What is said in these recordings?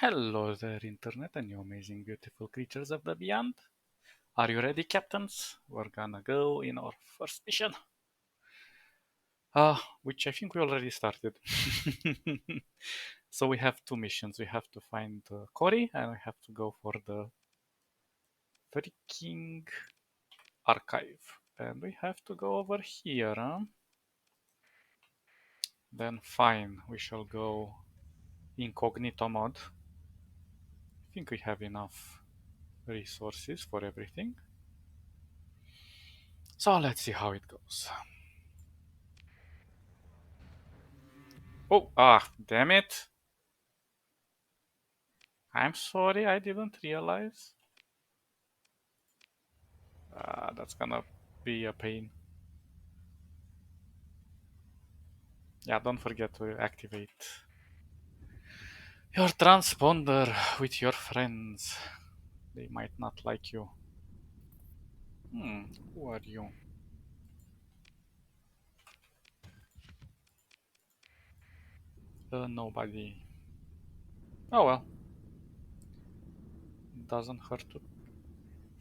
Hello there, Internet, and you amazing, beautiful creatures of the beyond. Are you ready, captains? We're gonna go in our first mission. Which I think we already started. So we have two missions. We have to find Cory, and we have to go for the freaking archive. And we have to go over here. Then fine, we shall go incognito mode. I think we have enough resources for everything. So let's see how it goes. Oh, damn it. I'm sorry, I didn't realize. That's gonna be a pain. Yeah, don't forget to activate your transponder with your friends. They might not like you. Who are you? Nobody. Oh well, doesn't hurt to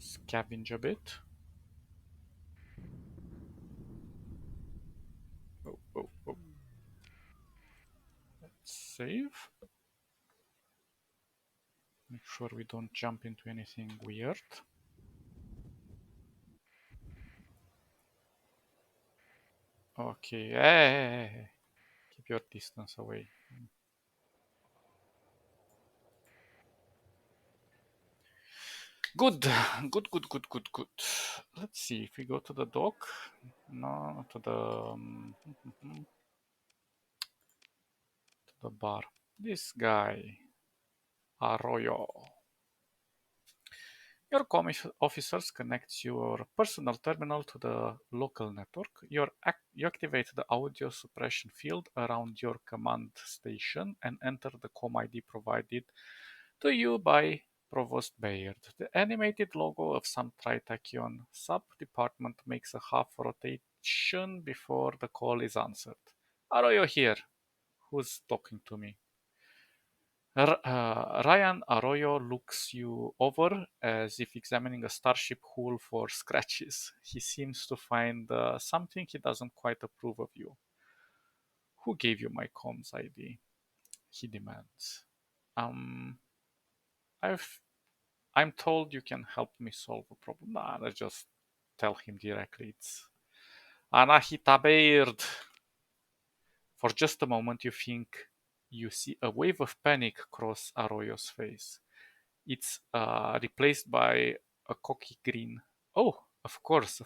scavenge a bit. Oh, oh, oh. Let's save. Make sure we don't jump into anything weird. Okay, hey. Keep your distance away. Good, good. Let's see if we go to the dock. No, to the bar. This guy, Arroyo. Your officers connect your personal terminal to the local network. You activate the audio suppression field around your command station and enter the com ID provided to you by Provost Bayard. The animated logo of some Tritachyon sub-department makes a half rotation before the call is answered. Arroyo here. Who's talking to me? Ryan Arroyo looks you over as if examining a starship hull for scratches. He seems to find something he doesn't quite approve of you. Who gave you my comms ID? He demands. Um, I've I'm told you can help me solve a problem. Nah, let's just tell him directly. It's Anahita Baird. For just a moment, you think you see a wave of panic cross Arroyo's face. It's replaced by a cocky grin. Oh, of course.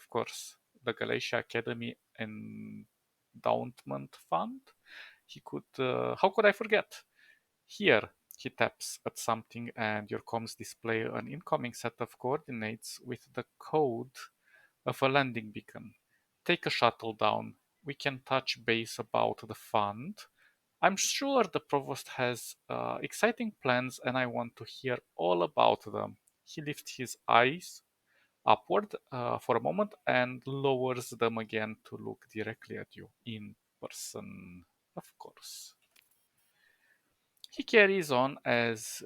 The Galatia Academy Endowment Fund. He could. How could I forget? Here, he taps at something, and your comms display an incoming set of coordinates with the code of a landing beacon. Take a shuttle down. We can touch base about the fund. I'm sure the provost has exciting plans, and I want to hear all about them. He lifts his eyes upward for a moment and lowers them again to look directly at you in person, of course. He carries on as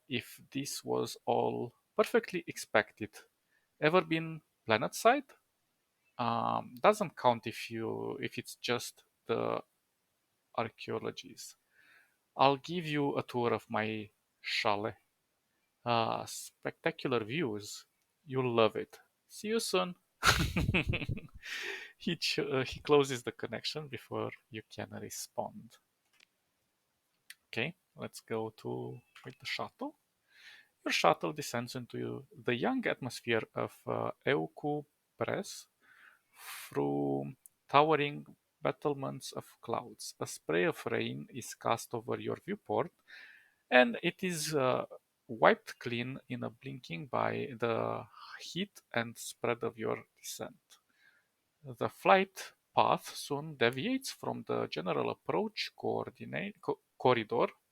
if this was all perfectly expected. Ever been planet side? Doesn't count if it's just the archaeologies. I'll give you a tour of my chalet. Spectacular views. You'll love it. See you soon. He closes the connection before you can respond. Okay, let's go to with the shuttle. Your shuttle descends into the young atmosphere of Euku Press through towering battlements of clouds. A spray of rain is cast over your viewport, and it is wiped clean in a blinking by the heat and spread of your descent. The flight path soon deviates from the general approach corridor,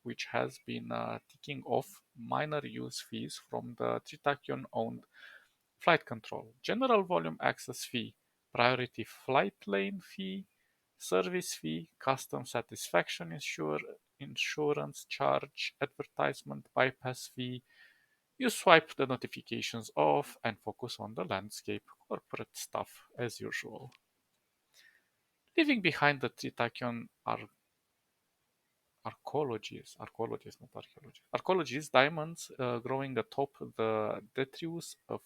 which has been ticking off minor use fees from the Tritakion owned flight control, general volume access fee, priority flight lane fee, service fee, custom satisfaction insurance charge, advertisement, bypass fee. You swipe the notifications off and focus on the landscape, corporate stuff as usual. Leaving behind the Tritakion arcologies, not archaeology, arcologies, diamonds growing atop the detritus of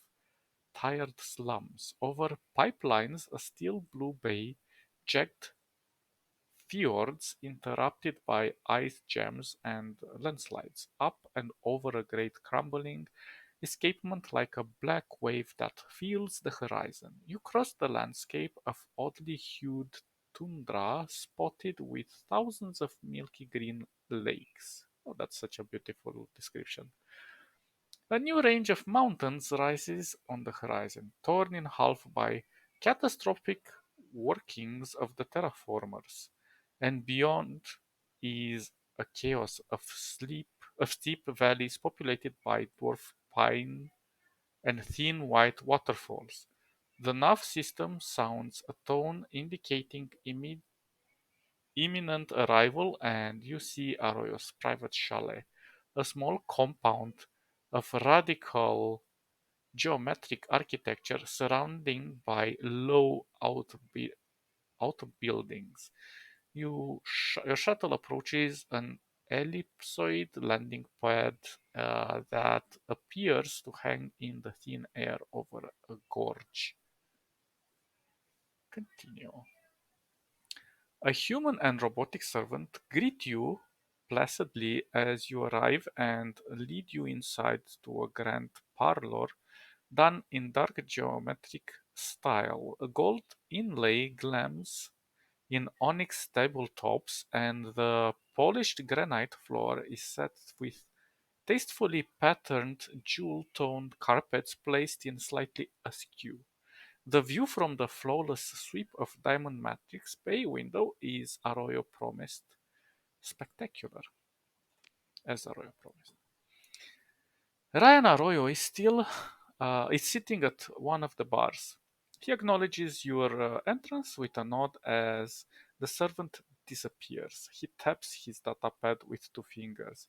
tired slums. Over pipelines, a steel blue bay, jagged fjords interrupted by ice jams and landslides, up and over a great crumbling escapement like a black wave that fills the horizon. You cross the landscape of oddly hued tundra spotted with thousands of milky green lakes. Oh, that's such a beautiful description. A new range of mountains rises on the horizon, torn in half by catastrophic workings of the terraformers, and beyond is a chaos of steep valleys populated by dwarf pine and thin white waterfalls. The nav system sounds a tone indicating imminent arrival, and you see Arroyo's private chalet, a small compound of radical geometric architecture surrounding by low outbuildings. Your shuttle approaches an ellipsoid landing pad that appears to hang in the thin air over a gorge. Continue. A human and robotic servant greet you placidly as you arrive and lead you inside to a grand parlor done in dark geometric style. A gold inlay glams in onyx tabletops, and the polished granite floor is set with tastefully patterned jewel-toned carpets placed in slightly askew. The view from the flawless sweep of Diamond Matrix Bay window is Arroyo promised spectacular, as Arroyo promised. Ryan Arroyo is sitting at one of the bars. He acknowledges your entrance with a nod as the servant disappears. He taps his datapad with two fingers.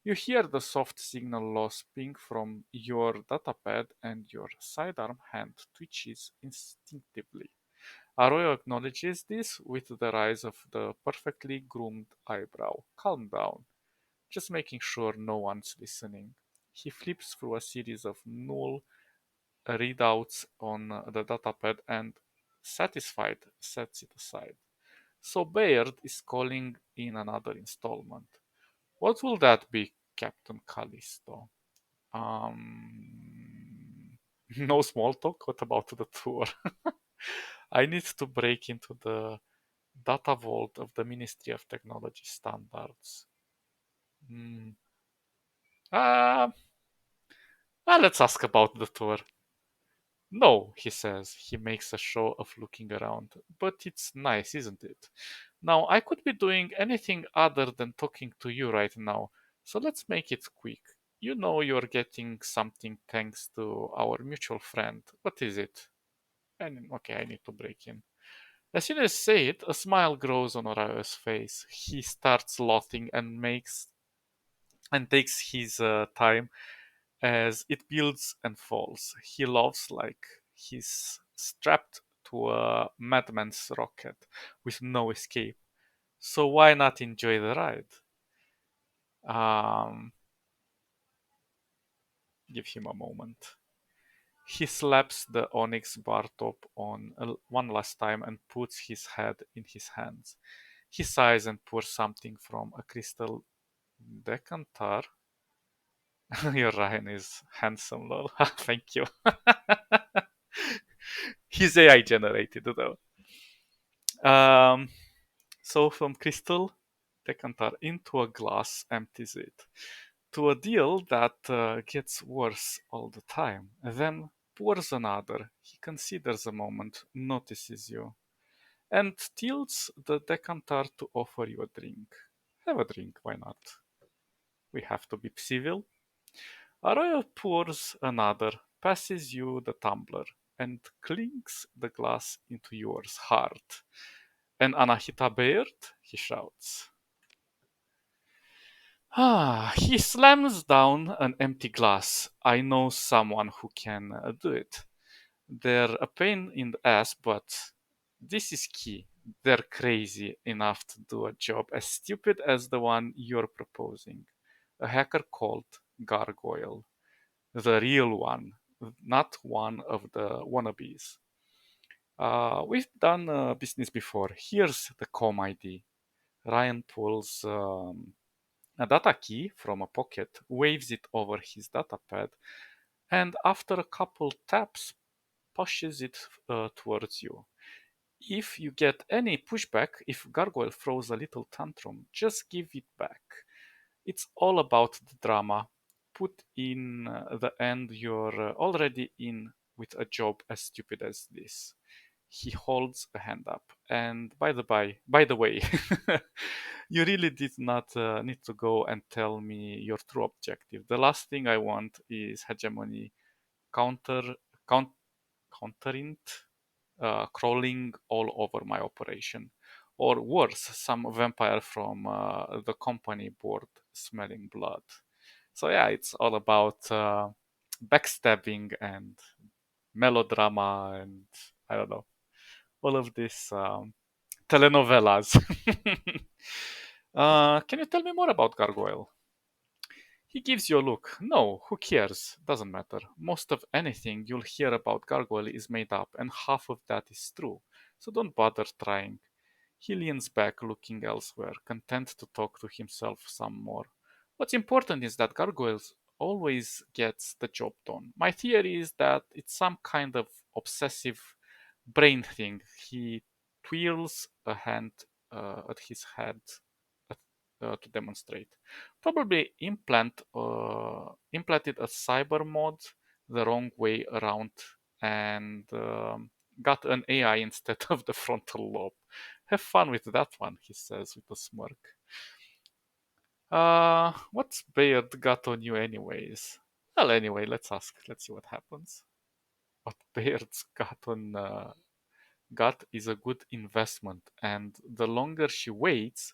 You hear the soft signal loss ping from your datapad, and your sidearm hand twitches instinctively. Arroyo acknowledges this with the rise of the perfectly groomed eyebrow. Calm down, just making sure no one's listening. He flips through a series of null readouts on the datapad and, satisfied, sets it aside. So Baird is calling in another installment. What will that be, Captain Callisto? Um, no small talk. What about the tour? I need to break into the data vault of the Ministry of Technology Standards. Hmm. Uh, let's ask about the tour. No, he says. He makes a show of looking around. But it's nice, isn't it? Now, I could be doing anything other than talking to you right now, so let's make it quick. You know you're getting something thanks to our mutual friend. What is it? And okay, I need to break in. As soon as I say it, a smile grows on Orio's face. He starts laughing and takes his time as it builds and falls. He laughs like he's strapped to a madman's rocket with no escape. So why not enjoy the ride? Um, give him a moment. He slaps the onyx bar top on one last time and puts his head in his hands. He sighs and pours something from a crystal decanter. Your Ryan is handsome, lol. Thank you. He's AI generated though. Um, so from crystal decanter into a glass empties it to a deal that gets worse all the time. Then pours another. He considers a moment, notices you, and tilts the decanter to offer you a drink. Have a drink, why not? We have to be civil. Arroyo pours another, passes you the tumbler, and clinks the glass into yours hard. And Anahita Baird, he shouts. He slams down an empty glass. I know someone who can do it. They're a pain in the ass, but this is key. They're crazy enough to do a job as stupid as the one you're proposing. A hacker called Gargoyle. The real one, not one of the wannabes. We've done business before. Here's the com ID. Ryan pulls a data key from a pocket, waves it over his datapad, and after a couple taps, pushes it towards you. If you get any pushback, if Gargoyle throws a little tantrum, just give it back. It's all about the drama. Put in the end you're already in with a job as stupid as this. He holds a hand up. And by the way, you really did not need to go and tell me your true objective. The last thing I want is hegemony counter count, counterint crawling all over my operation. Or worse, some vampire from the company board smelling blood. So, yeah, it's all about backstabbing and melodrama and I don't know, all of this telenovelas. Can you tell me more about Gargoyle? He gives you a look. No, who cares? Doesn't matter. Most of anything you'll hear about Gargoyle is made up, and half of that is true. So don't bother trying. He leans back, looking elsewhere, content to talk to himself some more. What's important is that Gargoyles always gets the job done. My theory is that it's some kind of obsessive brain thing. He twirls a hand at his head to demonstrate. Probably implanted a cyber mod the wrong way around and got an AI instead of the frontal lobe. Have fun with that one, he says with a smirk. What's Bayard got on you anyways? Well, anyway, let's ask. Let's see what happens. What Bayard's got is a good investment, and the longer she waits,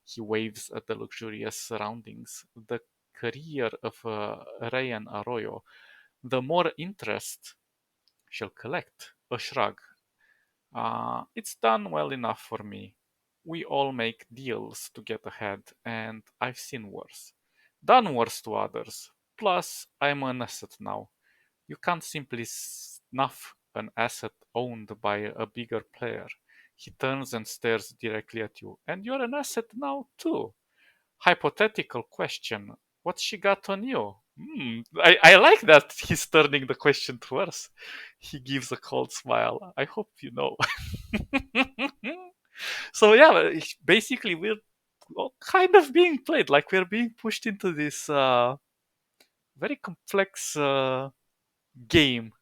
he waves at the luxurious surroundings, the career of Ryan Arroyo, the more interest she'll collect. A shrug. It's done well enough for me. We all make deals to get ahead, and I've seen worse. Done worse to others. Plus, I'm an asset now. You can't simply snuff an asset owned by a bigger player. He turns and stares directly at you. And you're an asset now, too. Hypothetical question. What's she got on you? I like that he's turning the question to us. He gives a cold smile. I hope you know. So, yeah, basically, we're all kind of being played. Like, we're being pushed into this very complex game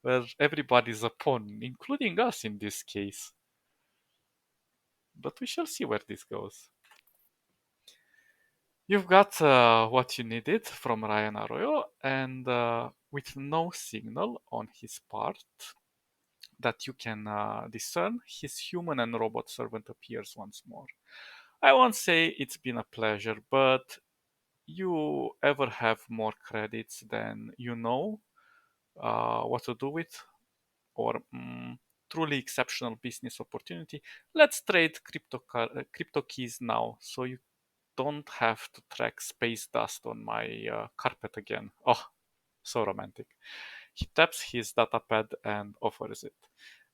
where everybody's a pawn, including us in this case. But we shall see where this goes. You've got what you needed from Ryan Arroyo, and with no signal on his part that you can discern, his human and robot servant appears once more. I won't say it's been a pleasure, but you ever have more credits than you know what to do with, or truly exceptional business opportunity, let's trade crypto keys now so you don't have to track space dust on my carpet again. Oh, so romantic. He taps his datapad and offers it.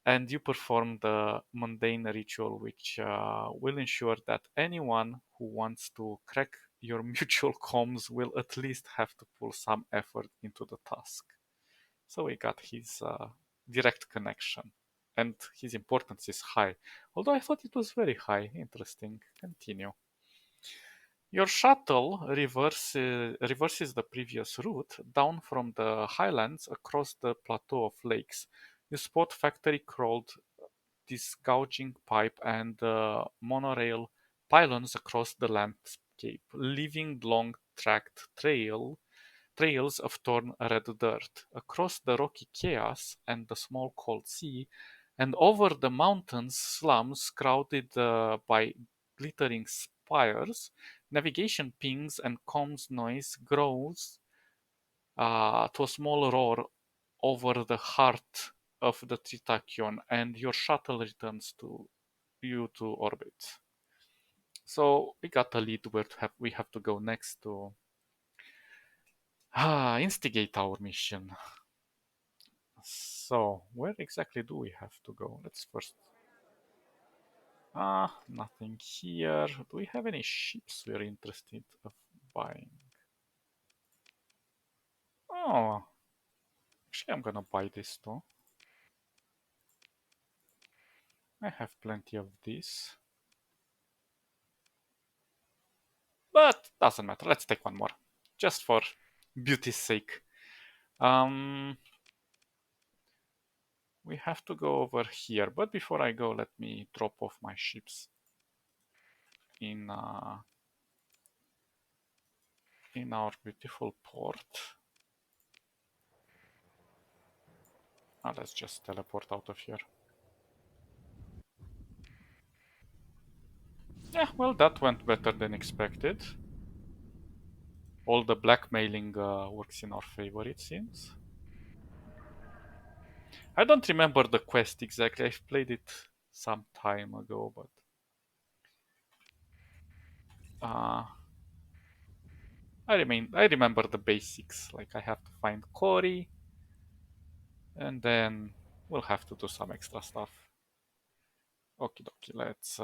And you perform the mundane ritual, which will ensure that anyone who wants to crack your mutual comms will at least have to pull some effort into the task. So we got his direct connection. And his importance is high. Although I thought it was very high. Interesting. Continue. Your shuttle reverses the previous route down from the highlands across the plateau of lakes. You spot factory crawled disgouging pipe and monorail pylons across the landscape, leaving long tracked trails of torn red dirt across the rocky chaos and the small cold sea, and over the mountains slums crowded by glittering spires. navigation pings and comms noise grows to a small roar over the heart of the Tritachyon, and your shuttle returns to you to orbit. So we got a lead where we have to go next to instigate our mission. So where exactly do we have to go? Let's first. Nothing here. Do we have any ships we're interested of buying? Oh, actually, I'm gonna buy this too. I have plenty of this. But doesn't matter. Let's take one more. Just for beauty's sake. Um, we have to go over here. But before I go, let me drop off my ships in our beautiful port. Let's just teleport out of here. Yeah, well, that went better than expected. All the blackmailing works in our favor, it seems. I don't remember the quest exactly. I've played it some time ago, but uh, I remember the basics. Like I have to find Cory, and then we'll have to do some extra stuff. Okie dokie, let's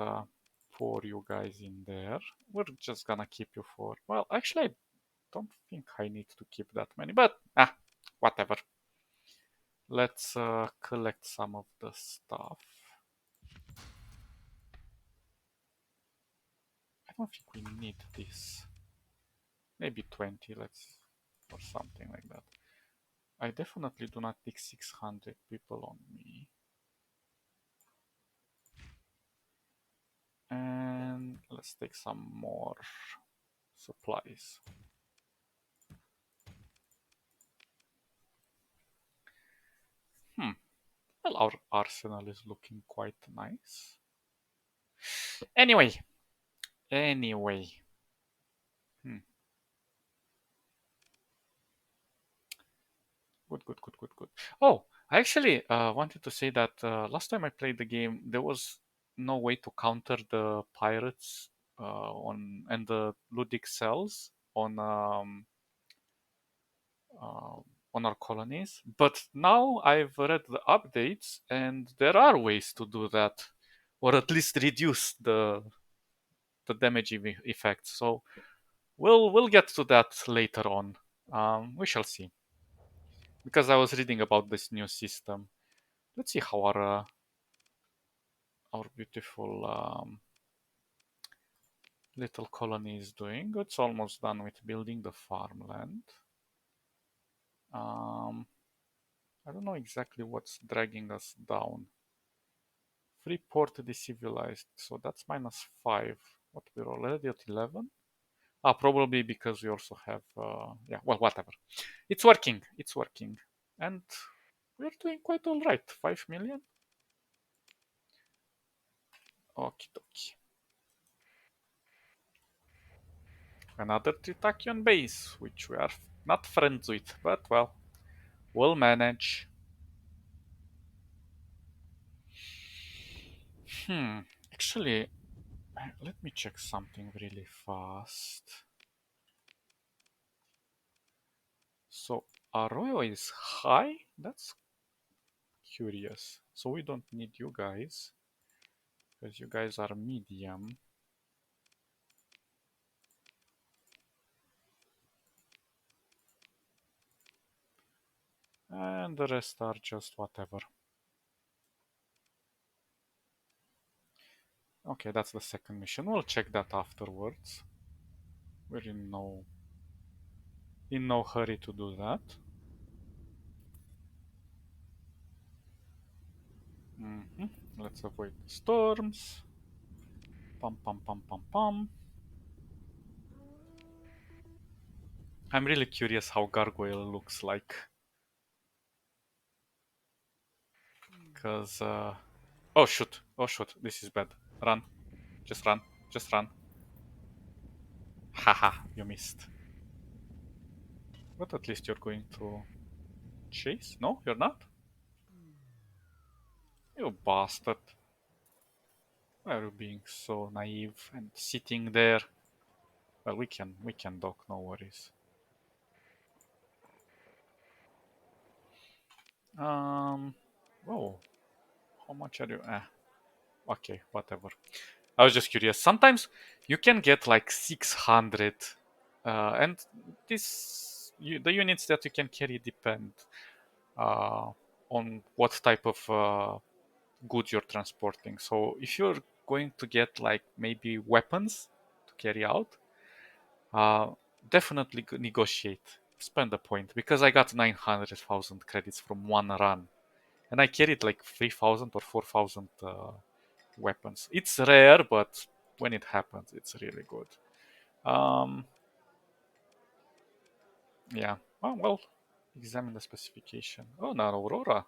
pour you guys in there. We're just gonna keep you for. Well, actually, I don't think I need to keep that many, but whatever. Let's collect some of the stuff. I don't think we need this. Maybe 20, let's, or something like that. I definitely do not take 600 people on me. And let's take some more supplies. Well, our arsenal is looking quite nice. Anyway. Hmm. Good. Oh, I actually wanted to say that last time I played the game, there was no way to counter the pirates and the ludic cells uh, on our colonies. But now I've read the updates, and there are ways to do that, or at least reduce the damage effects. So we'll get to that later on. We shall see. Because I was reading about this new system. Let's see how our beautiful little colony is doing. It's almost done with building the farmland. I don't know exactly what's dragging us down. Free port decivilized, so that's -5. What, we're already at 11? Probably because we also have, yeah, well, whatever. It's working. And we're doing quite alright. 5 million? Okie dokie. Another Tritakion base, which we are not friends with, but well, we'll manage. Hmm, actually, let me check something really fast. So, Arroyo is high? That's curious. So we don't need you guys, because you guys are medium. And the rest are just whatever. Okay, that's the second mission. We'll check that afterwards. We're in no hurry to do that. Let's avoid the storms. Pum pum pum pum pum. I'm really curious how Gargoyle looks like. Cause oh shoot, this is bad. Run. Just run. Haha, you missed. But at least you're going to chase? No, you're not? You bastard. Why are you being so naive and sitting there? Well, we can dock, no worries. Um, oh, how much are you? Okay, whatever. I was just curious. Sometimes you can get like 600, and the units that you can carry depend uh, on what type of goods you're transporting. So if you're going to get like maybe weapons to carry out, uh, definitely negotiate. Spend a point because I got 900,000 credits from one run, and I carried like 3,000 or 4,000 weapons. It's rare, but when it happens, it's really good. Um, yeah. Oh, well, examine the specification. Oh, not Aurora,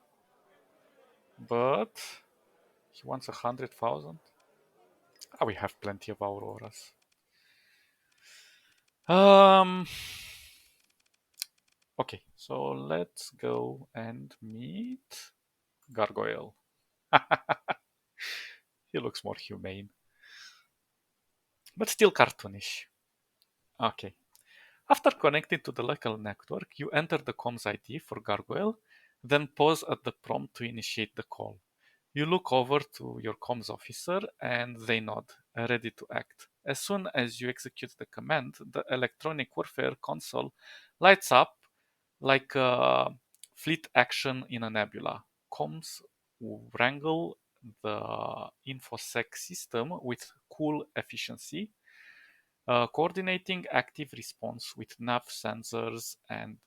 but he wants 100,000. Ah, we have plenty of Auroras. Um. Okay, so let's go and meet Gargoyle. He looks more humane, but still cartoonish. Okay. After connecting to the local network, you enter the comms ID for Gargoyle, then pause at the prompt to initiate the call. You look over to your comms officer and they nod, ready to act. As soon as you execute the command, the electronic warfare console lights up like a fleet action in a nebula. Comms wrangle the infosec system with cool efficiency, coordinating active response with nav sensors and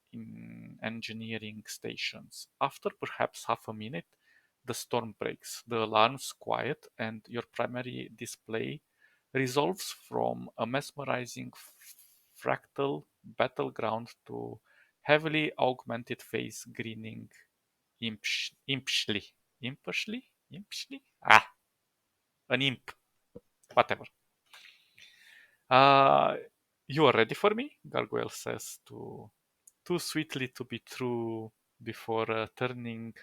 engineering stations. After perhaps half a minute, the storm breaks, the alarms quiet, and your primary display resolves from a mesmerizing fractal battleground to heavily augmented face grinning impishly. Impishly? Impishly? Ah, an imp. Whatever. Uh, you are ready for me? Gargoyle says too sweetly to be true before turning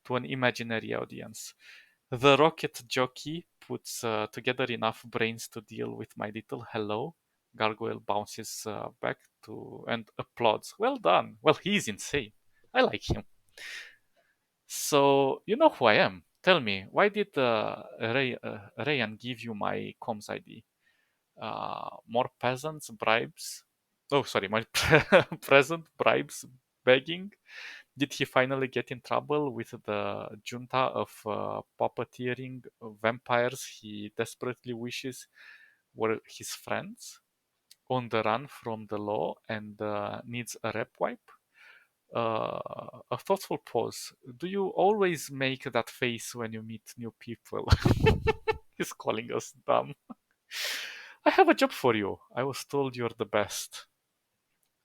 to an imaginary audience. The rocket jockey puts together enough brains to deal with my little hello. Gargoyle bounces back to and applauds. Well done. Well, he's insane. I like him. So you know who I am. Tell me, why did Rayan give you my comms ID? More peasants bribes. Oh, sorry, my present bribes begging. Did he finally get in trouble with the junta of puppeteering vampires he desperately wishes were his friends? On the run from the law and needs a rep wipe? A thoughtful pause. Do you always make that face when you meet new people? He's calling us dumb. I have a job for you. I was told you're the best.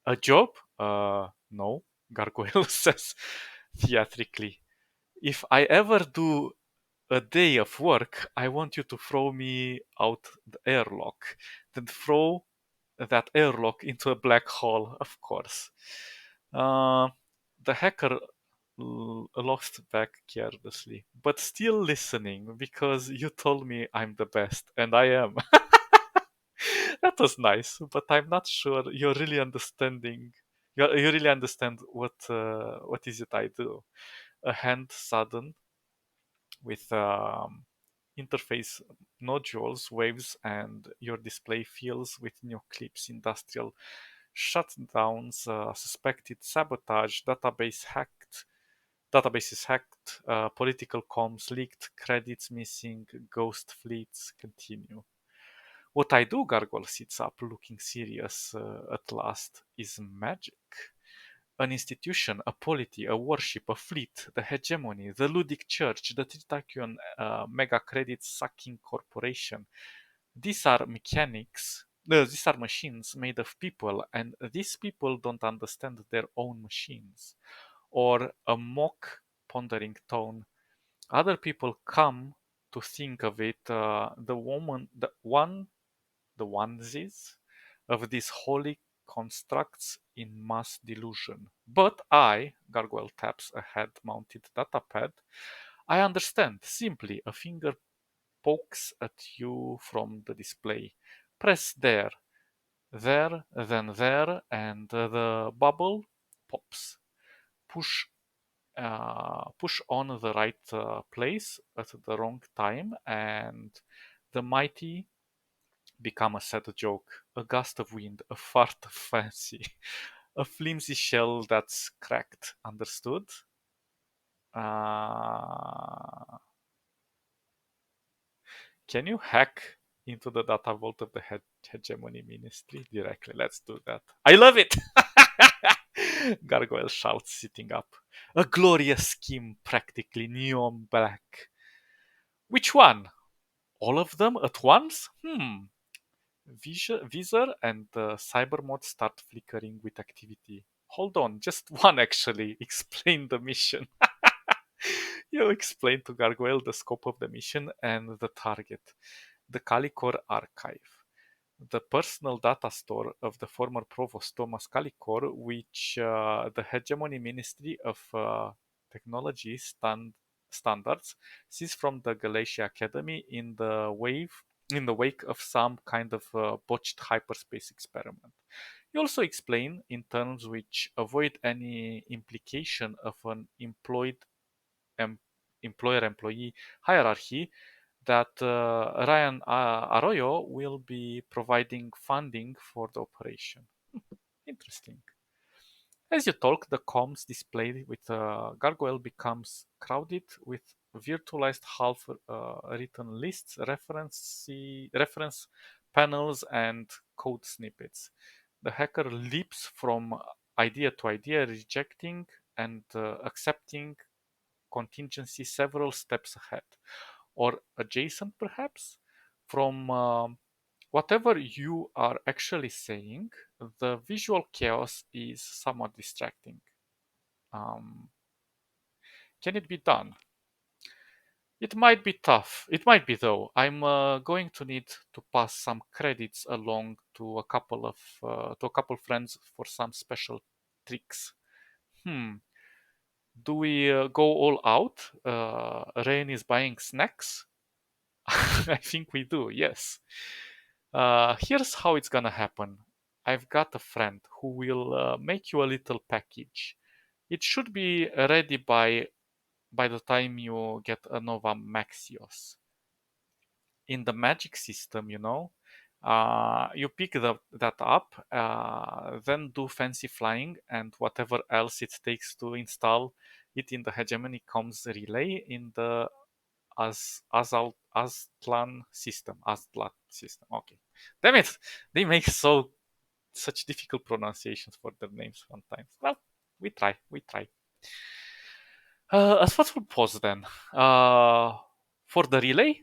A job? No, Gargoyle says theatrically. If I ever do a day of work, I want you to throw me out the airlock. Then throw that airlock into a black hole, of course. Uh, the hacker lost back carelessly, but still listening because you told me I'm the best, and I am. That was nice, but I'm not sure you're really understanding. You really understand what is it I do. A hand sudden with interface nodules, waves, and your display fills with new clips, industrial shutdowns, suspected sabotage, databases hacked, political comms leaked, credits missing, ghost fleets continue. What I do, Gargoyle sits up, looking serious at last, is magic. An institution, a polity, a worship, a fleet, the hegemony, the ludic church, the Tritakion mega credit sucking corporation. These are mechanics. These are machines made of people, and these people don't understand their own machines. Or a mock pondering tone. Other people come to think of it. The onesies, of these holy constructs in mass delusion. But I, Gargoyle taps a head-mounted datapad, I understand. Simply, a finger pokes at you from the display. Press there, then there, and the bubble pops. Push push on the right place at the wrong time, and the mighty become a sad joke, a gust of wind, a fart of fancy, a flimsy shell that's cracked. Understood? Uh, can you hack into the data vault of the hegemony ministry directly? Let's do that. I love it! Gargoyle shouts, sitting up. A glorious scheme, practically neon black. Which one? All of them at once? Visor and cyber mode start flickering with activity. Hold on, just one actually. Explain the mission. You explain to Gargoyle the scope of the mission and the target. The Calicor archive. The personal data store of the former provost Thomas Calicor, which the hegemony ministry of technology standards seized from the Galatia Academy in the wake of some kind of botched hyperspace experiment. You also explain in terms which avoid any implication of an em- employer-employee hierarchy that Ryan Arroyo will be providing funding for the operation. Interesting. As you talk, the comms display with Gargoyle becomes crowded with virtualized half-written lists, reference panels, and code snippets. The hacker leaps from idea to idea, rejecting and accepting contingency several steps ahead, or adjacent perhaps, from whatever you are actually saying. The visual chaos is somewhat distracting. Um, can it be done? It might be tough. It might be though. I'm going to need to pass some credits along to a couple friends for some special tricks. Hmm. Do we go all out? Rain is buying snacks. I think we do. Yes. Here's how it's gonna happen. I've got a friend who will make you a little package. It should be ready by the time you get a Nova Maxios. In the magic system, you pick that up, then do fancy flying and whatever else it takes to install it in the hegemony comms relay in the Aztlan system. Okay, damn it! They make such difficult pronunciations for their names sometimes. Well, we try. We try. A thoughtful pause then. For the relay,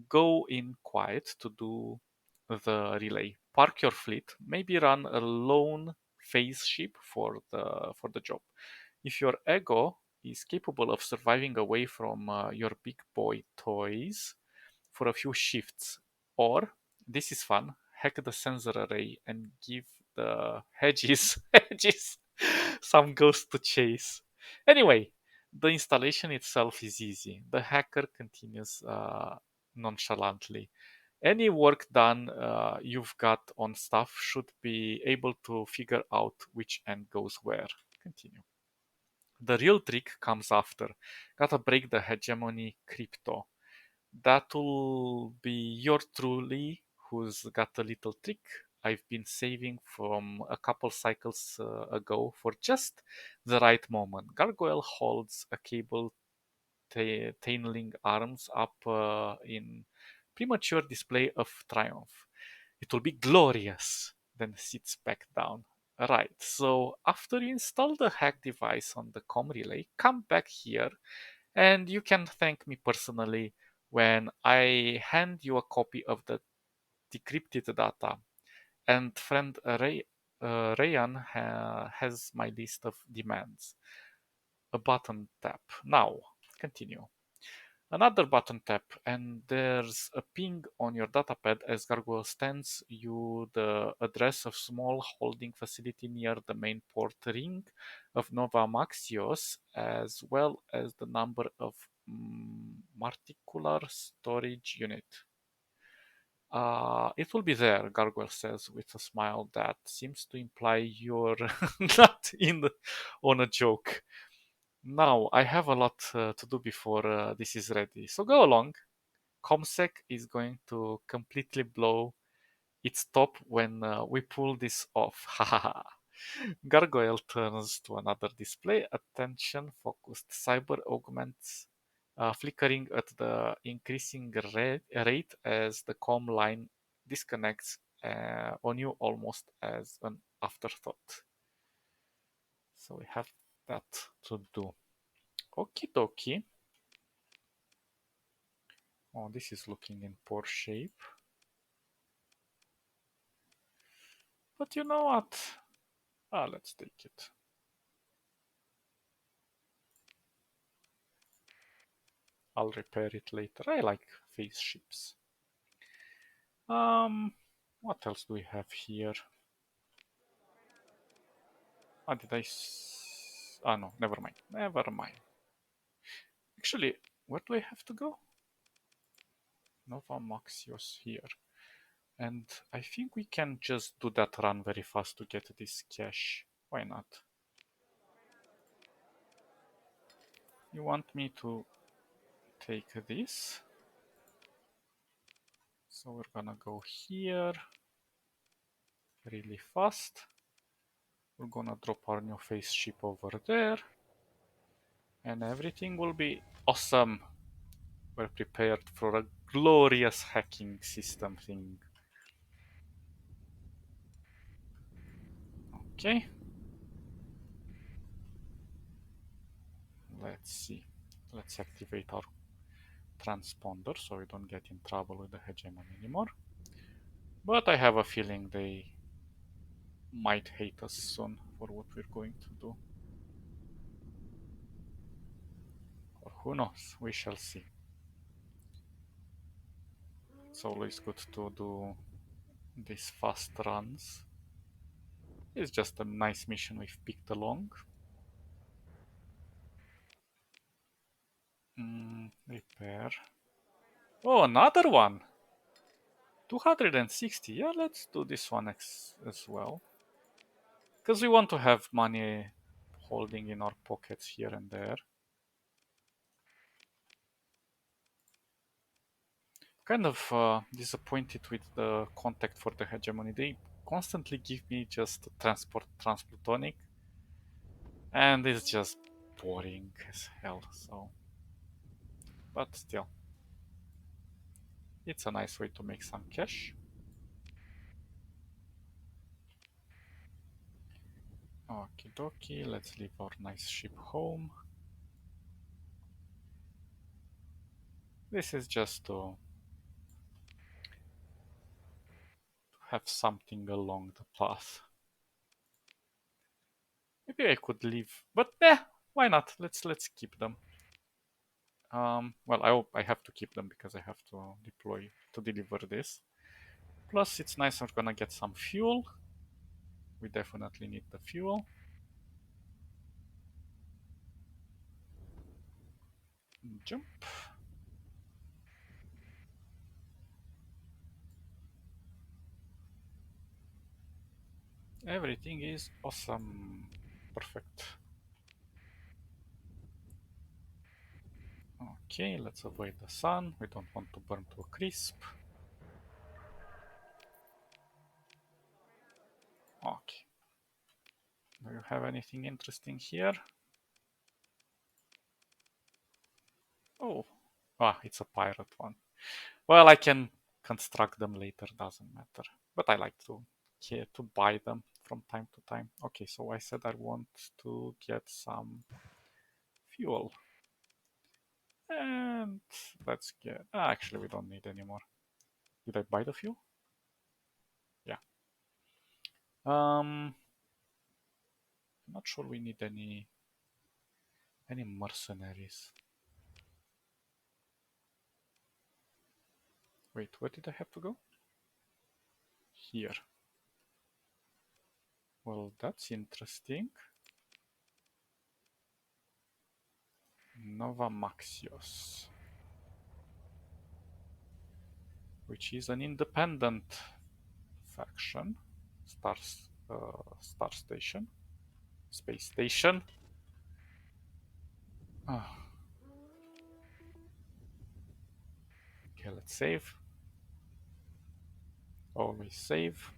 go in quiet to do the relay. Park your fleet. Maybe run a lone phase ship for the job. If your ego is capable of surviving away from your big boy toys for a few shifts, or this is fun, hack the sensor array and give the hedges hedges some ghost to chase. Anyway, the installation itself is easy. The hacker continues nonchalantly. Any work done you've got on stuff should be able to figure out which end goes where. Continue. The real trick comes after. Gotta break the hegemony crypto. That'll be your truly who's got a little trick I've been saving from a couple cycles ago for just the right moment. Gargoyle holds a cable tailing arms up in premature display of triumph. It will be glorious, then sits back down. Right, so after you install the hack device on the com relay, come back here and you can thank me personally when I hand you a copy of the decrypted data. And friend Rayan has my list of demands. A button tap. Now, continue. Another button tap, and there's a ping on your datapad. As Gargoyle stands you the address of small holding facility near the main port ring of Nova Maxios, as well as the number of particular storage unit. It will be there, Gargoyle says with a smile that seems to imply you're not on a joke. Now, I have a lot to do before this is ready, so go along. Comsec is going to completely blow its top when we pull this off. Hahaha. Gargoyle turns to another display, attention focused. Cyber augments, flickering at the increasing rate as the com line disconnects on you almost as an afterthought. So we have that to do. Okie dokie. Oh, this is looking in poor shape. But you know what? Let's take it. I'll repair it later. I like face ships. What else do we have here? Did I? No, never mind. Never mind. Actually, where do I have to go? Nova Maxios here. And I think we can just do that run very fast to get this cash. Why not? You want me to take this? So we're gonna go here really fast. We're gonna drop our new face ship over there. And everything will be awesome. We're prepared for a glorious hacking system thing. Okay. Let's see. Let's activate our transponder so we don't get in trouble with the hegemon anymore. But I have a feeling they might hate us soon for what we're going to do. Or who knows? We shall see. It's always good to do these fast runs. It's just a nice mission we've picked along. Repair. Oh, another one! 260. Yeah, let's do this one as well. Because we want to have money holding in our pockets here and there. Kind of disappointed with the contact for the hegemony. They constantly give me just transport transplutonic, and it's just boring as hell. So, but still, it's a nice way to make some cash. Okie dokie, let's leave our nice ship home. This is just to have something along the path. Maybe I could leave, but why not? Let's keep them. Well, I have to keep them because I have to deploy to deliver this. Plus, it's nice we're gonna get some fuel. We definitely need the fuel. Jump. Everything is awesome. Perfect. Okay, let's avoid the sun. We don't want to burn to a crisp. Okay. Do you have anything interesting here? Oh. It's a pirate one. Well, I can construct them later, doesn't matter. But I like to buy them from time to time. Okay, so I said I want to get some fuel. And let's get... actually, we don't need any more. Did I buy the fuel? Yeah. I'm not sure we need any mercenaries. Wait, where did I have to go? Here. Well, that's interesting. Nova Maxios, which is an independent faction. Star Station. Space Station. Ah, okay, let's save. Always save.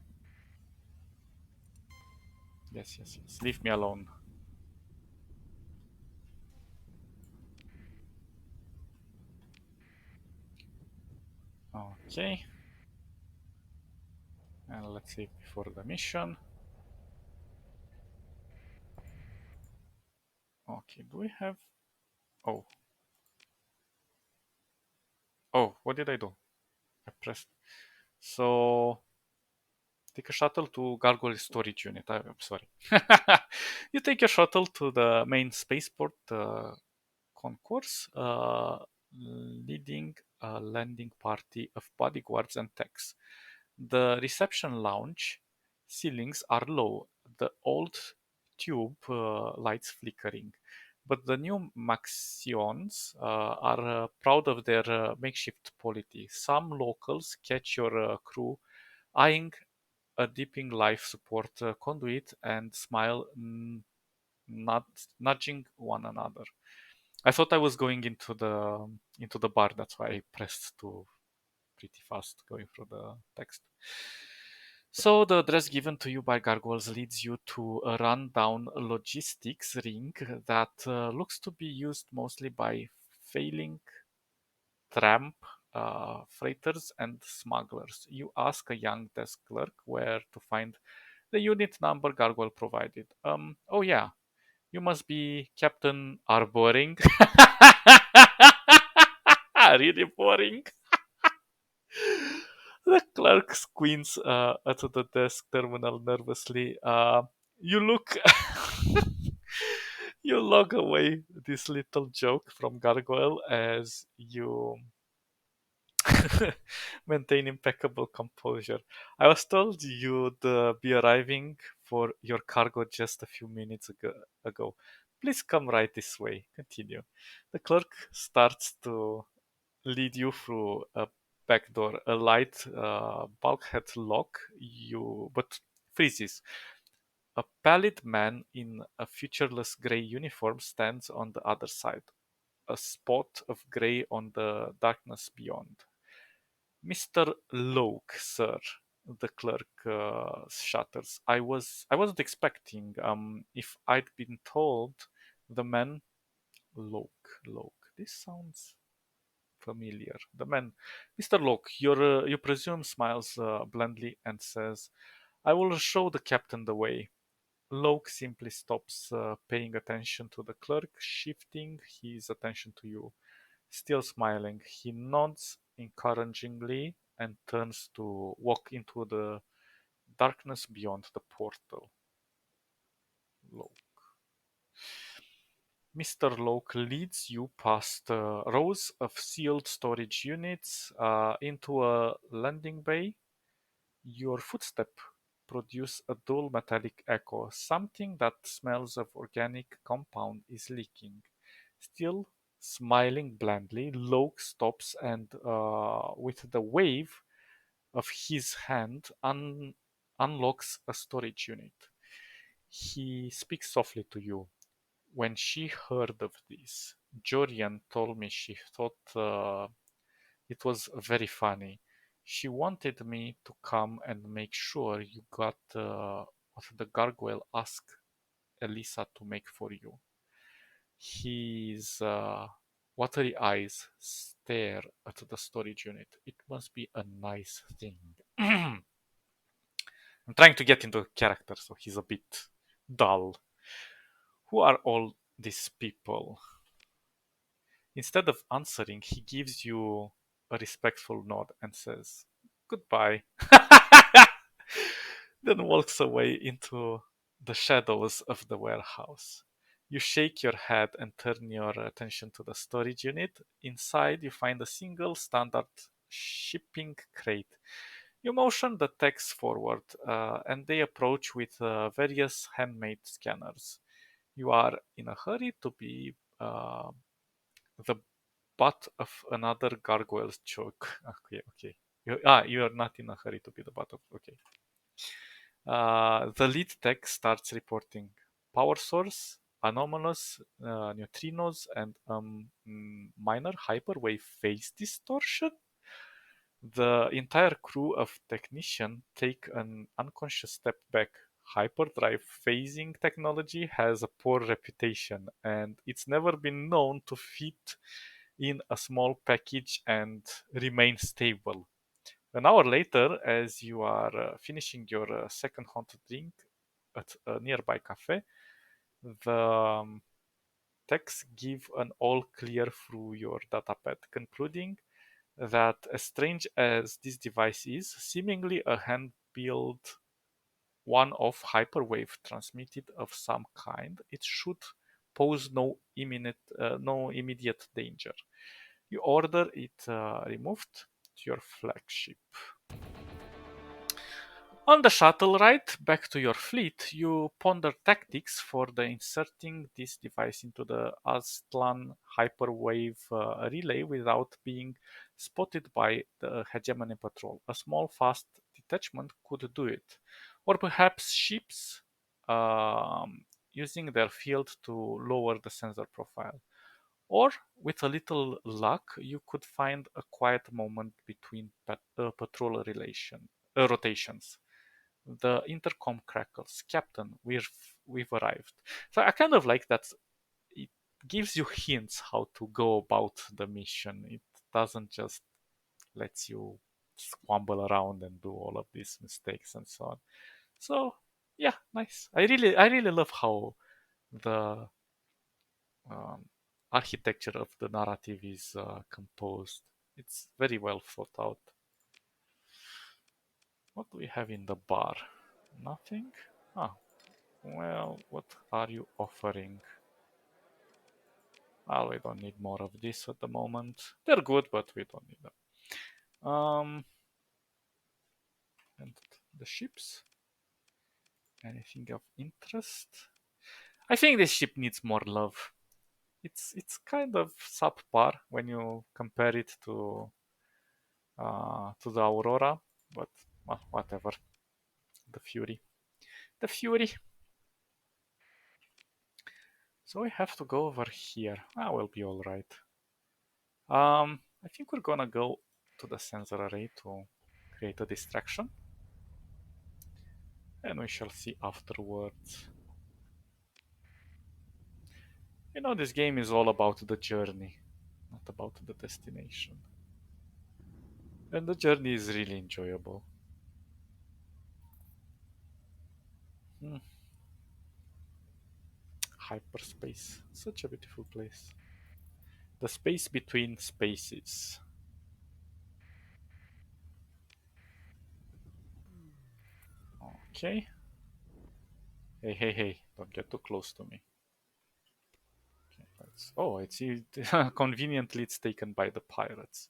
Yes, yes, yes. Leave me alone. Okay. And let's save before the mission. Okay, do we have... Oh. Oh, what did I do? I pressed... So... Take a shuttle to Gargoyle Storage Unit. I'm sorry. You take a shuttle to the main spaceport concourse, leading a landing party of bodyguards and techs. The reception lounge ceilings are low, the old tube lights flickering. But the new Maxions are proud of their makeshift polity. Some locals catch your crew eyeing a dipping life support conduit and smile, not nudging one another. I thought I was going into the bar. That's why I pressed to pretty fast going through the text. So the address given to you by Gargoyles leads you to a rundown logistics ring that looks to be used mostly by failing tramp freighters and smugglers. You ask a young desk clerk where to find the unit number Gargoyle provided. Oh yeah, you must be Captain Arboring. Really boring. The clerk squints at the desk terminal nervously. You look. You log away this little joke from Gargoyle as you maintain impeccable composure. I was told you'd be arriving for your cargo just a few minutes ago. Please come right this way. Continue. The clerk starts to lead you through a back door. A light bulkhead lock you but freezes. A pallid man in a featureless grey uniform stands on the other side, a spot of grey on the darkness beyond. Mr. Loke, sir, the clerk shudders. I wasn't expecting. If I'd been told, the man Loke. This sounds familiar. The man, Mr. Locke, you presume smiles blandly and says, I will show the captain the way. Locke simply stops paying attention to the clerk, shifting his attention to you. Still smiling, he nods encouragingly and turns to walk into the darkness beyond the portal. Locke. Mr. Locke leads you past rows of sealed storage units into a landing bay. Your footstep produce a dull metallic echo. Something that smells of organic compound is leaking. Still smiling blandly, Locke stops and, with the wave of his hand, unlocks a storage unit. He speaks softly to you. When she heard of this, Jorian told me she thought it was very funny. She wanted me to come and make sure you got what the gargoyle asked Elisa to make for you. His watery eyes stare at the storage unit. It must be a nice thing. I'm trying to get into character, so he's a bit dull. Who are all these people? Instead of answering, he gives you a respectful nod and says, Goodbye. Then walks away into the shadows of the warehouse. You shake your head and turn your attention to the storage unit. Inside, you find a single standard shipping crate. You motion the techs forward, and they approach with various handmade scanners. You are in a hurry to be the butt of another gargoyle's choke. Okay, okay. You are not in a hurry to be the butt of. Okay. The lead tech starts reporting power source, anomalous neutrinos, and minor hyperwave phase distortion. The entire crew of technicians take an unconscious step back. Hyperdrive phasing technology has a poor reputation, and it's never been known to fit in a small package and remain stable. An hour later, as you are finishing your second hot drink at a nearby cafe, the techs give an all clear through your datapad, concluding that as strange as this device is, seemingly a hand built one of hyperwave transmitted of some kind, it should pose no immediate danger. You order it removed to your flagship. On the shuttle ride back to your fleet, you ponder tactics for the inserting this device into the Aztlan hyperwave relay without being spotted by the hegemony patrol. A small, fast detachment could do it, or perhaps ships using their field to lower the sensor profile. Or, with a little luck, you could find a quiet moment between patrol rotations. The intercom crackles. Captain, we've arrived. So I kind of like that it gives you hints how to go about the mission. It doesn't just let you squamble around and do all of these mistakes and so on. So yeah, nice. I really love how the um, architecture of the narrative is composed. It's very well thought out. What do we have in the bar? Nothing? Ah, well, what are you offering? Well, we don't need more of this at the moment. They're good, but we don't need them. And the ships? Anything of interest? I think this ship needs more love. It's kind of subpar when you compare it to the Aurora, but well, whatever. The Fury. The Fury. So we have to go over here. Ah, we'll be all right. I think we're gonna go to the sensor array to create a distraction, and we shall see afterwards. You know, this game is all about the journey, not about the destination. And the journey is really enjoyable. Hmm. Hyperspace. Such a beautiful place. The space between spaces. Okay. Hey, hey, hey. Don't get too close to me. Okay, oh, it's conveniently it's taken by the pirates.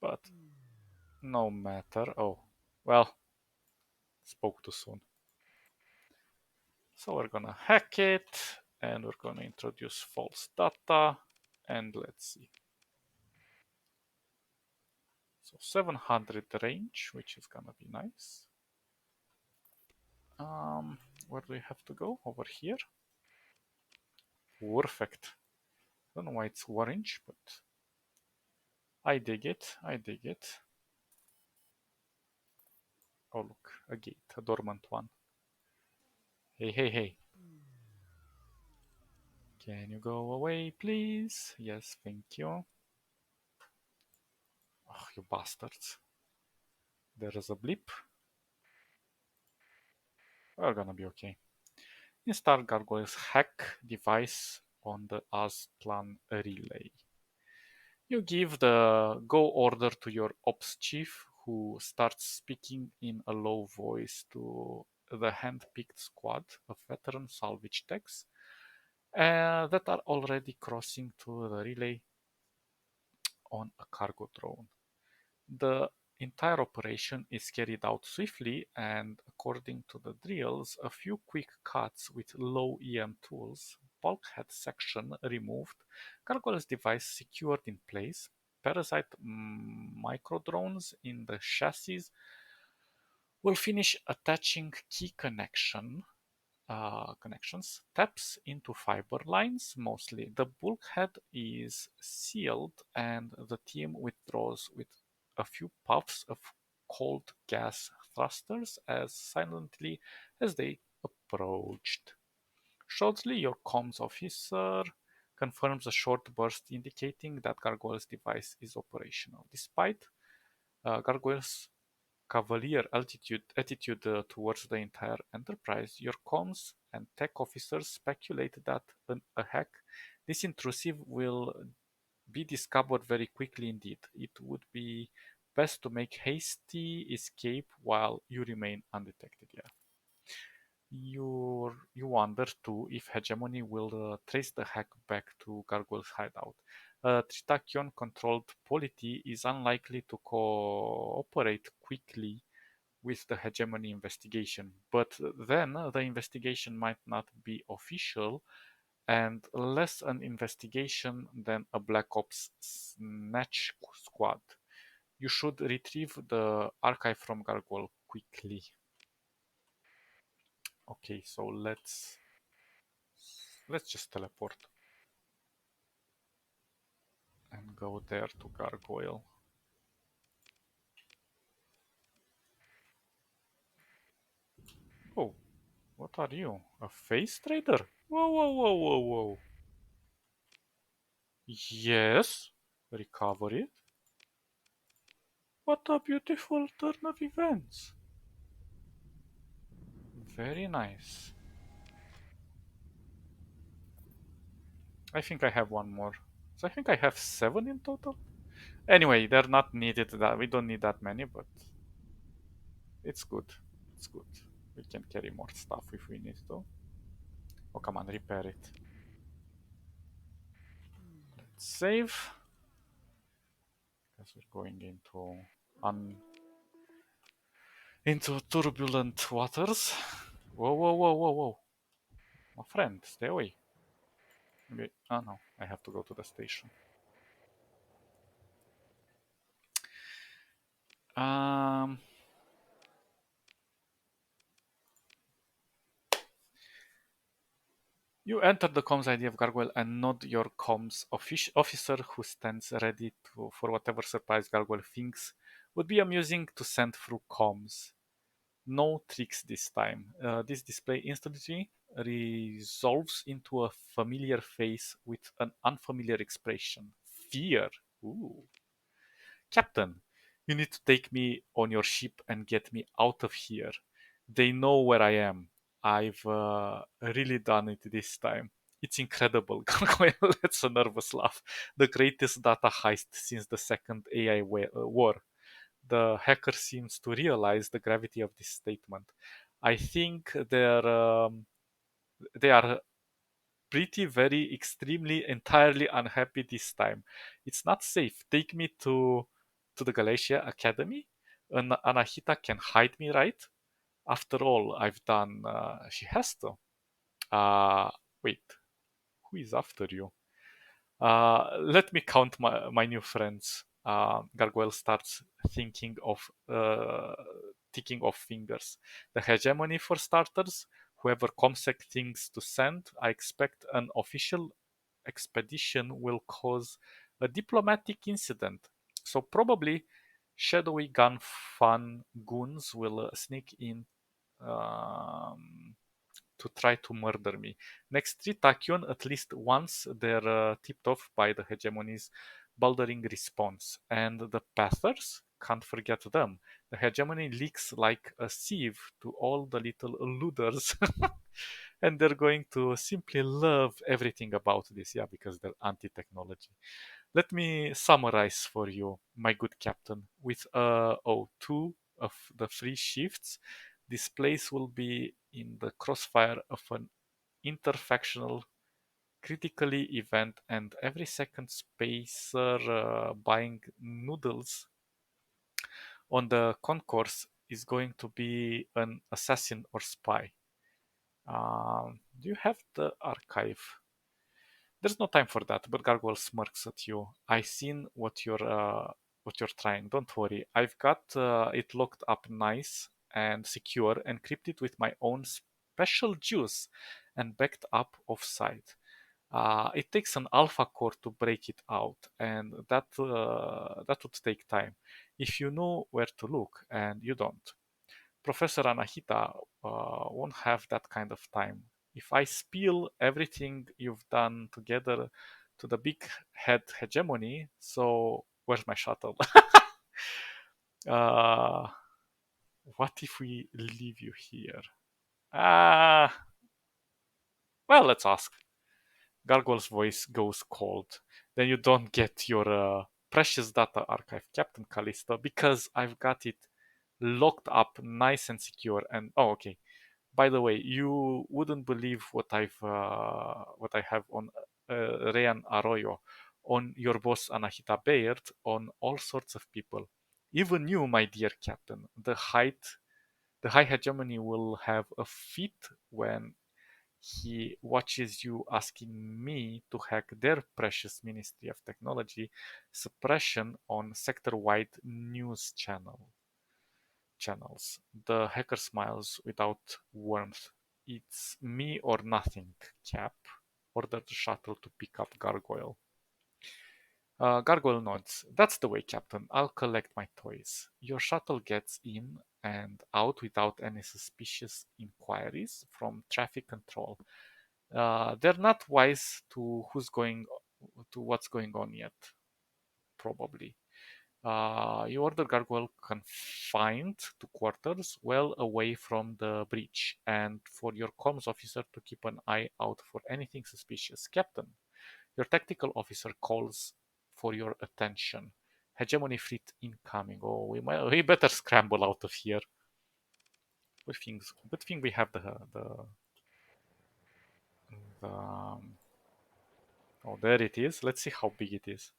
But no matter. Oh, well, spoke too soon. So we're gonna hack it and we're gonna introduce false data and let's see. So 700 range, which is gonna be nice. Where do we have to go? Over here. Perfect. Don't know why it's orange, but I dig it. I dig it. Oh look, a gate, a dormant one. Hey, hey, hey. Can you go away, please? Yes, thank you. Oh, you bastards. There is a blip. We're gonna be okay. Install Gargoyle's hack device on the Aztlan relay. You give the go order to your ops chief, who starts speaking in a low voice to the hand-picked squad of veteran salvage techs that are already crossing to the relay on a cargo drone. The entire operation is carried out swiftly, and according to the drills, a few quick cuts with low EM tools, bulkhead section removed, gargoyle's device secured in place, parasite micro drones in the chassis will finish attaching key connections, taps into fiber lines mostly. The bulkhead is sealed and the team withdraws with a few puffs of cold gas thrusters as silently as they approached. Shortly, your comms officer confirms a short burst indicating that Gargoyle's device is operational. Despite Gargoyle's cavalier attitude towards the entire enterprise, your comms and tech officers speculate that a hack this intrusive will be discovered very quickly indeed. It would be best to make hasty escape while you remain undetected. Yeah. You wonder too if Hegemony will trace the hack back to Gargoyle's hideout. A Tritakion controlled polity is unlikely to cooperate quickly with the Hegemony investigation, but then the investigation might not be official and less an investigation than a Black Ops snatch squad. You should retrieve the archive from Gargoyle quickly. Okay, so let's just teleport and go there to Gargoyle. Oh, what are you? A face trader? Whoa, whoa, whoa, whoa, whoa. Yes, recover it. What a beautiful turn of events. Very nice. I think I have one more. So I think I have 7 in total. Anyway, they're not needed. That we don't need that many, but it's good. It's good. We can carry more stuff if we need to. Oh, come on, repair it. Let's save. Because we're going into turbulent waters. Whoa, whoa, whoa, whoa, whoa! My friend, stay away. Maybe. Oh no, I have to go to the station. Um, You enter the comms ID of Gargoyle and nod your comms officer who stands ready for whatever surprise Gargoyle thinks would be amusing to send through comms. No tricks this time. This display instantly resolves into a familiar face with an unfamiliar expression. Fear. Ooh. Captain, you need to take me on your ship and get me out of here. They know where I am. I've really done it this time. It's incredible. Gargoyle lets a nervous laugh. The greatest data heist since the second AI war. The hacker seems to realize the gravity of this statement. I think they are pretty, very, extremely, entirely unhappy this time. It's not safe. Take me to the Galatia Academy. Anahita can hide me, right? After all I've done, she has to. Uh, Wait, who is after you? Let me count my new friends. Gargoyle starts thinking of ticking off fingers. The hegemony for starters. Whoever Comsec thinks to send, I expect an official expedition will cause a diplomatic incident. So probably shadowy gun fun goons will sneak in um, to try to murder me. Next three Tachyon, at least once, they're tipped off by the hegemony's bouldering response. And the Pathers, can't forget them. The hegemony leaks like a sieve to all the little luders. And they're going to simply love everything about this, yeah, because they're anti-technology. Let me summarize for you, my good captain. With two of the free shifts, this place will be in the crossfire of an interfactional critically event, and every second spacer buying noodles On the concourse is going to be an assassin or spy. Do you have the archive? There's no time for that, but Gargoyle smirks at you. I seen what you're trying. Don't worry. I've got it locked up nice and secure, encrypted with my own special juice, and backed up off-site. It takes an alpha core to break it out, and that would take time. If you know where to look, and you don't. Professor Anahita won't have that kind of time. If I spill everything you've done together to the big head hegemony, so where's my shuttle? uh, what if we leave you here? Uh, well, let's ask. Gargoyle's voice goes cold. Then you don't get your precious data archive, Captain Callisto, because I've got it locked up nice and secure. And oh, okay. By the way, you wouldn't believe what I have on Rayan Arroyo, on your boss Anahita Bayard, on all sorts of people. Even you, my dear captain, the high hegemony will have a fit when he watches you asking me to hack their precious Ministry of Technology suppression on sector-wide news channels. The hacker smiles without warmth. It's me or nothing, Cap. Ordered the shuttle to pick up Gargoyle. Gargoyle nods. That's the way, Captain. I'll collect my toys. Your shuttle gets in and out without any suspicious inquiries from traffic control. They're not wise to what's going on yet, probably. You order Gargoyle confined to quarters well away from the breach, and for your comms officer to keep an eye out for anything suspicious. Captain, your tactical officer calls for your attention. Hegemony fleet incoming. Oh, we better scramble out of here. Good thing we have the oh, there it is. Let's see how big it is.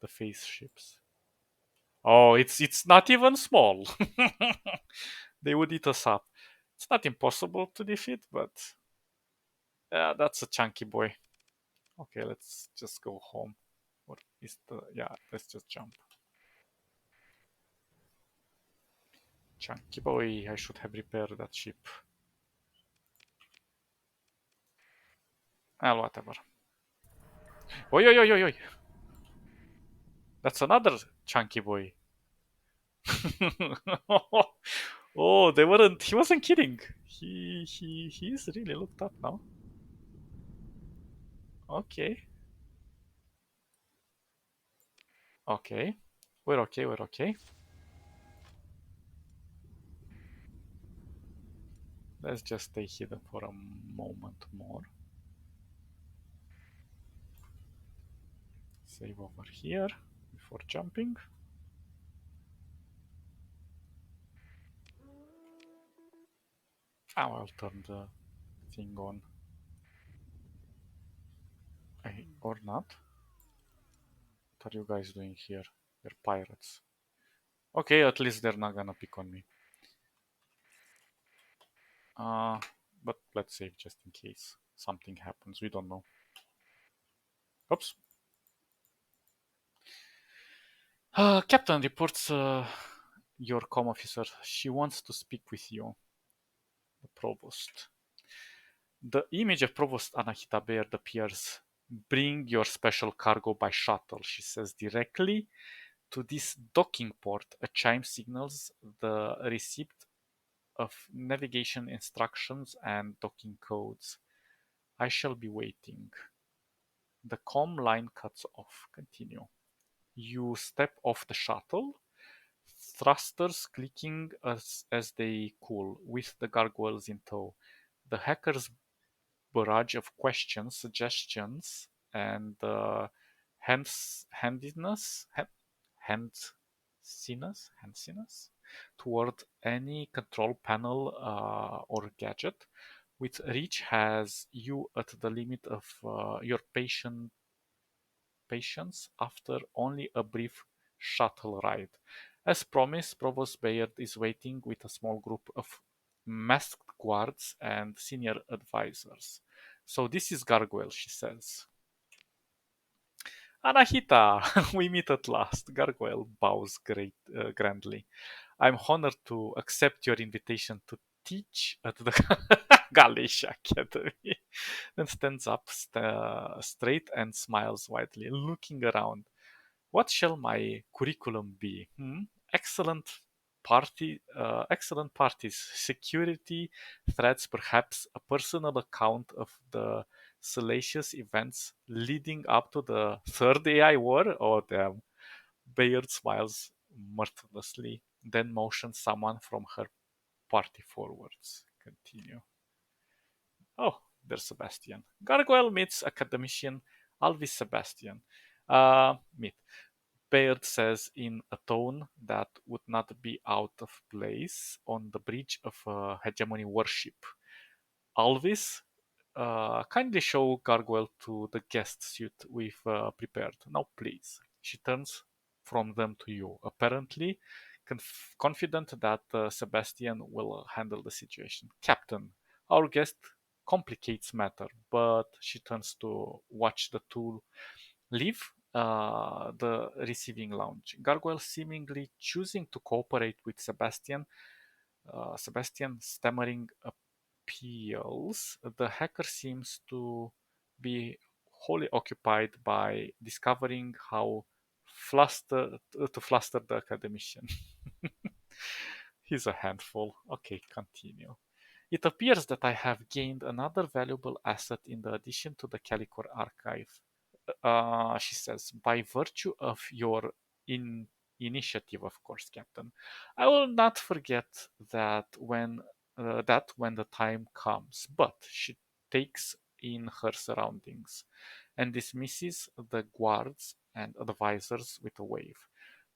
The face ships. Oh, it's not even small. They would eat us up. It's not impossible to defeat, but yeah, that's a chunky boy. Okay, let's just go home. What is the yeah? Let's just jump. Chunky boy. I should have repaired that ship. Well, whatever. Oi, oi, oi, oi, oi. That's another chunky boy. Oh, they weren't. He wasn't kidding. He's really looked up now. Okay, okay. We're okay. We're okay. Let's just stay hidden for a moment more. Save over here before jumping. Now I'll turn the thing on. Or not. What are you guys doing here? You're pirates. Okay, at least they're not gonna pick on me. Uh, but let's save just in case something happens. We don't know. Oops. Captain reports your com officer. She wants to speak with you. The provost. The image of Provost Anahita Baird appears. Bring your special cargo by shuttle, she says directly to this docking port. A chime signals the receipt of navigation instructions and docking codes. I shall be waiting. The com line cuts off. Continue. You step off the shuttle, thrusters clicking as they cool, with the gargoyles in tow. The hackers barrage of questions, suggestions, and handiness, handsiness toward any control panel or gadget, with reach has you at the limit of your patience after only a brief shuttle ride. As promised, Provost Bayard is waiting with a small group of masked guards and senior advisors. So this is Gargoyle, she says. Anahita, we meet at last. Gargoyle bows grandly. I'm honored to accept your invitation to teach at the Galicia Academy. Then stands up straight and smiles widely, looking around. What shall my curriculum be? Excellent parties, security threats, perhaps a personal account of the salacious events leading up to the third AI war. Oh damn! Bayard smiles mirthlessly, then motions someone from her party forwards. Continue. Oh, there's Sebastian. Gargoyle meets academician Alvis Sebastian. Meet. Baird says in a tone that would not be out of place on the bridge of hegemony worship. Alvis, kindly show Gargoyle to the guest suite we've prepared. Now, please. She turns from them to you, apparently confident that Sebastian will handle the situation. Captain, our guest complicates matter, but she turns to watch the two leave the receiving lounge. Gargoyle seemingly choosing to cooperate with Sebastian. Sebastian stammering appeals. The hacker seems to be wholly occupied by discovering how to fluster the academician. He's a handful. Okay, continue. It appears that I have gained another valuable asset in the addition to the Calicor archive. She says, by virtue of your initiative, of course, Captain. I will not forget that when the time comes. But she takes in her surroundings and dismisses the guards and advisors with a wave.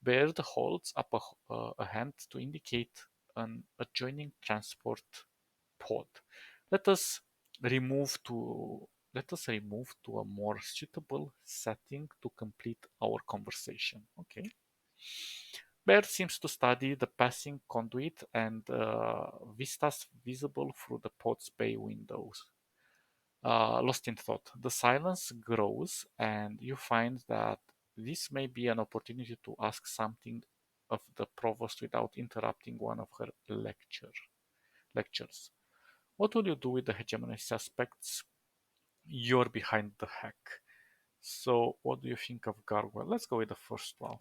Baird holds up a hand to indicate an adjoining transport pod. Let us remove to let us remove to a more suitable setting to complete our conversation. Okay. Baird seems to study the passing conduit and vistas visible through the pod's bay windows. Lost in thought. The silence grows, and you find that this may be an opportunity to ask something of the provost without interrupting one of her lectures. What will you do with the hegemony suspects? You're behind the hack. So, what do you think of Gargoyle? Let's go with the first one.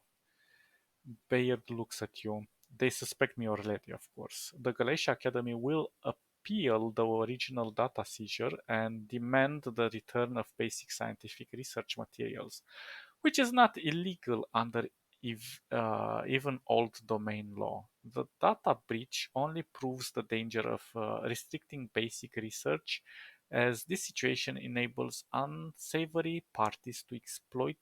Bayard looks at you. They suspect me already, of course. The Galatia Academy will appeal the original data seizure and demand the return of basic scientific research materials, which is not illegal under even old domain law. The data breach only proves the danger of restricting basic research, as this situation enables unsavory parties to exploit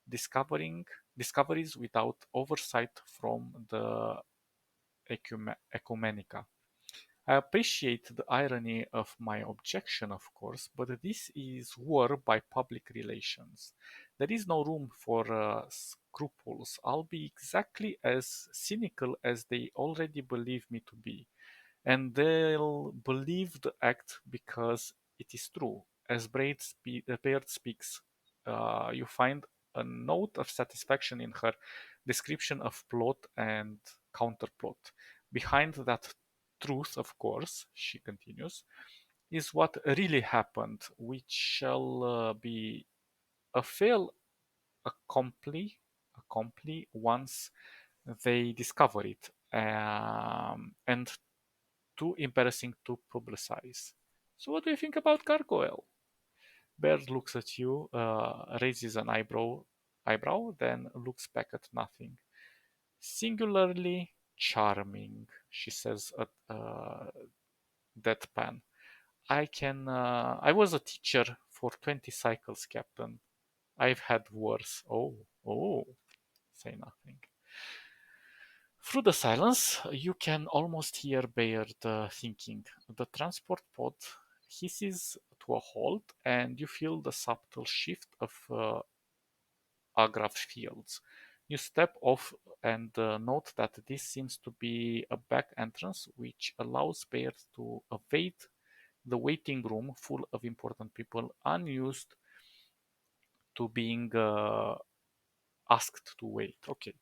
discovering discoveries without oversight from the ecumenica. I appreciate the irony of my objection, of course, but this is war by public relations. There is no room for scruples. I'll be exactly as cynical as they already believe me to be, and they'll believe the act because it is true. As Baird speaks, you find a note of satisfaction in her description of plot and counterplot. Behind that truth, of course, she continues, is what really happened, which shall be a fail accompli once they discover it, and too embarrassing to publicize. So, what do you think about Gargoyle? Baird looks at you, raises an eyebrow, then looks back at nothing. Singularly charming, she says at deadpan. I was a teacher for 20 cycles, Captain. I've had worse. Oh, say nothing. Through the silence, you can almost hear Bayard thinking. The transport pod hisses to a halt, and you feel the subtle shift of agraph fields. You step off and note that this seems to be a back entrance which allows players to evade the waiting room full of important people unused to being asked to wait. Okay,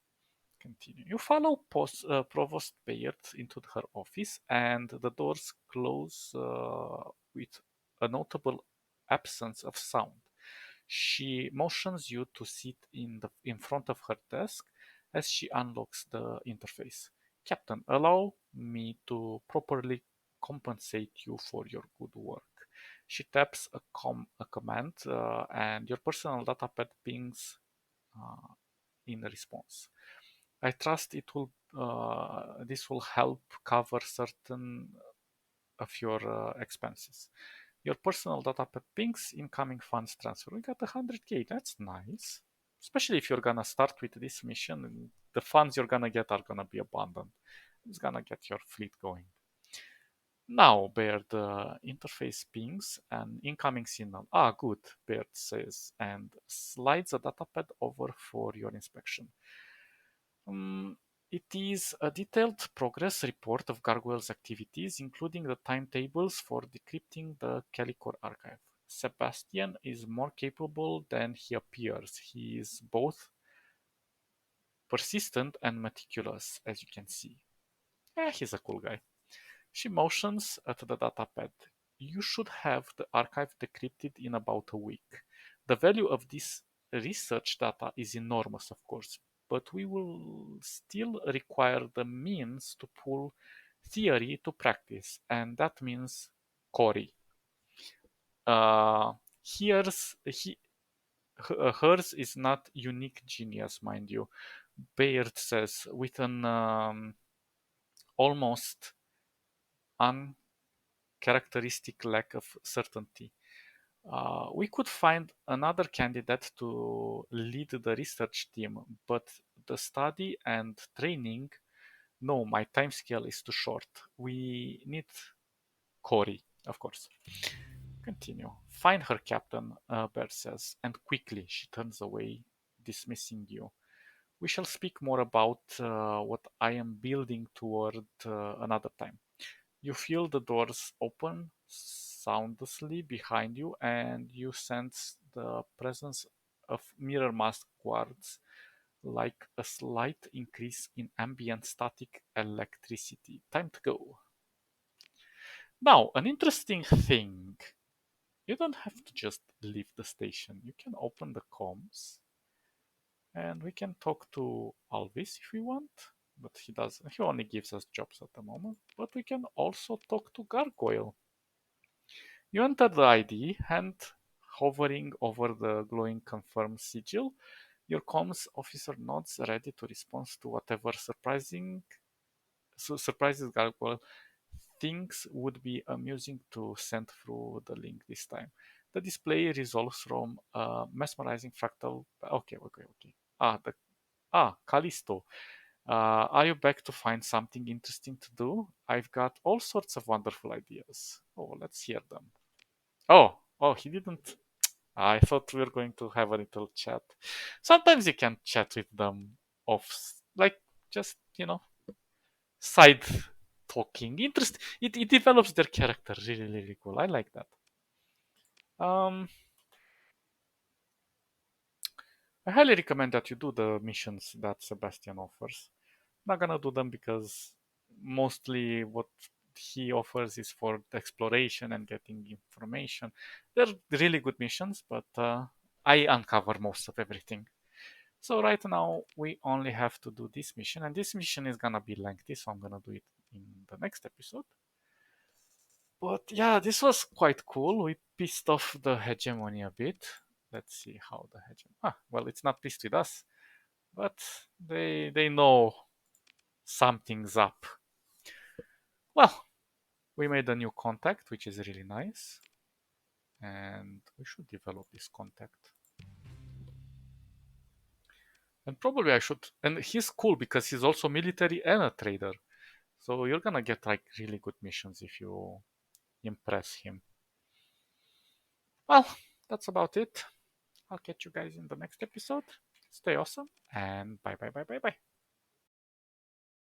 continue. You follow Provost Bayard into her office, and the doors close with a notable absence of sound. She motions you to sit in front of her desk as she unlocks the interface. Captain, allow me to properly compensate you for your good work. She taps a command, and your personal datapad pings uh, in response. I trust it will. This will help cover certain of your expenses. Your personal data pings incoming funds transfer. We got 100k. That's nice. Especially if you're gonna start with this mission, the funds you're gonna get are gonna be abundant. It's gonna get your fleet going. Now, Baird interface pings an incoming signal. Ah, good, Baird says, and slides a datapad over for your inspection. Um, it is a detailed progress report of Gargoyle's activities, including the timetables for decrypting the Calicor archive. Sebastian is more capable than he appears. He is both persistent and meticulous, as you can see. He's a cool guy. She motions at the datapad. You should have the archive decrypted in about a week. The value of this research data is enormous, of course, but we will still require the means to pull theory to practice, and that means Cory. Uh, here's he, hers is not unique genius, mind you. Baird says with an almost uncharacteristic lack of certainty. We could find another candidate to lead the research team, but the study and training, no, my time scale is too short. We need Cory, of course. Continue. Find her, Captain, Bear says, and quickly she turns away, dismissing you. We shall speak more about what I am building toward another time. You feel the doors open soundlessly behind you, and you sense the presence of mirror mask guards, like a slight increase in ambient static electricity. Time to go. Now, an interesting thing. You don't have to just leave the station. You can open the comms, and we can talk to Alvis if we want. But he doesn't. He only gives us jobs at the moment. But we can also talk to Gargoyle. You enter the ID, hand hovering over the glowing confirm sigil. Your comms officer nods, ready to respond to whatever surprises Gargoyle thinks would be amusing to send through the link this time. The display resolves from a mesmerizing fractal. Okay. Callisto. Are you back to find something interesting to do? I've got all sorts of wonderful ideas. Oh, let's hear them. Oh, he didn't. I thought we were going to have a little chat. Sometimes you can chat with them off, like just side talking. It develops their character really, really cool. I like that. Um, I highly recommend that you do the missions that Sebastian offers. Not gonna do them because mostly what he offers is for the exploration and getting information. They're really good missions, but I uncover most of everything. So right now we only have to do this mission, and this mission is gonna be lengthy, so I'm gonna do it in the next episode. But yeah, this was quite cool. We pissed off the hegemony a bit. Let's see how the hegemony. Well, it's not pissed with us, but they know something's up. Well, we made a new contact, which is really nice, and we should develop this contact. And probably I should. And he's cool because he's also military and a trader. So you're gonna get like really good missions if you impress him. Well, that's about it. I'll catch you guys in the next episode. Stay awesome, and bye bye bye bye bye.